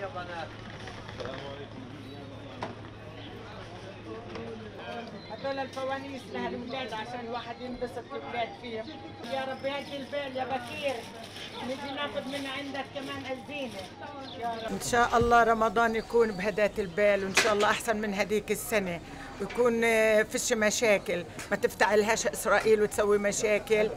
يا بنات. السلام عليكم. هذول الفوانيس لهالولاد عشان الواحد ينبسط الولاد فيهم. يا رب هدي البال يا بكير، نجي ناخذ من عندك كمان الزينه يا رب. ان شاء الله رمضان يكون بهداة البال، وان شاء الله احسن من هديك السنه، ويكون فيش مشاكل، ما تفتعلهاش اسرائيل وتسوي مشاكل.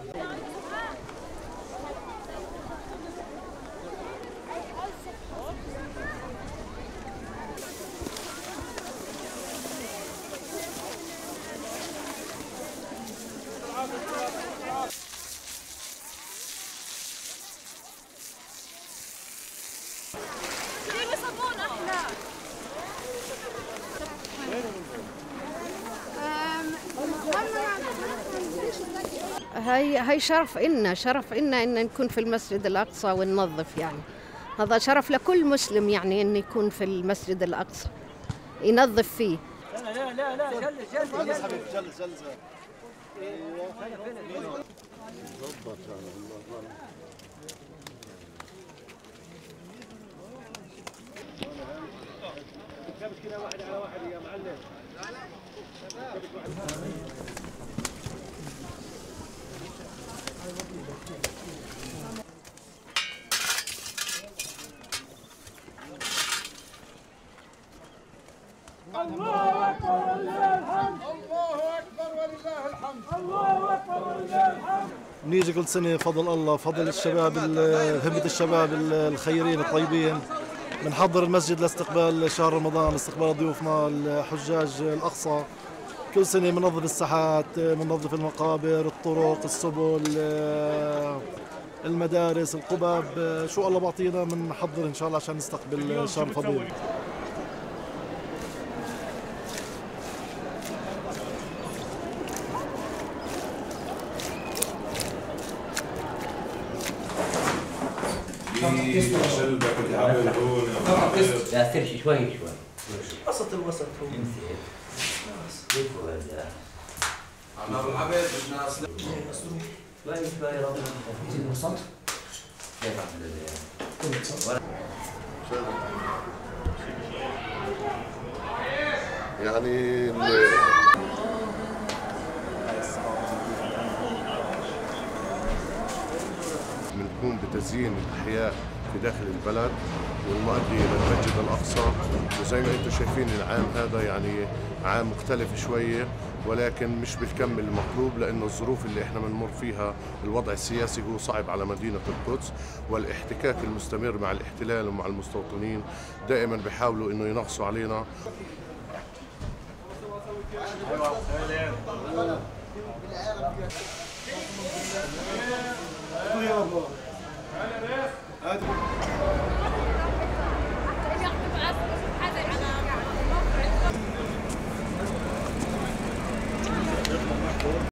هي شرف إلنا إن نكون في المسجد الأقصى وننظف يعني. هذا شرف لكل مسلم يعني إن يكون في المسجد الأقصى ينظف فيه. لا جلس حبيبي جلس جابت كده واحد على واحد يا معلم. الله أكبر ولله الحمد. الله أكبر ولله الحمد. الله أكبر ولله الحمد. نيجي كل سنة فضل الله، فضل الشباب، همة الشباب الخيرين الطيبين، بنحضر المسجد لاستقبال شهر رمضان، استقبال ضيوفنا الحجاج الأقصى. كل سنة بننظف الساحات، بننظف المقابر، الطرق، السبل، المدارس، القباب، شو الله بعطينا بنحضر إن شاء الله عشان نستقبل شهر الفضيل. لا سرش شوي وسط الوسط هو عم العبد الناس شوي شوي ربنا الوسط كيف يعني بنقوم بتزيين الأحياء في داخل البلد والمؤدي إلى المسجد الأقصى، وزي ما أنتم شايفين العام هذا يعني عام مختلف شوية، ولكن مش بالكم المطلوب، لأنه الظروف اللي احنا بنمر فيها الوضع السياسي هو صعب على مدينة القدس، والاحتكاك المستمر مع الاحتلال ومع المستوطنين دائما بيحاولوا إنه ينقصوا علينا. أيوة.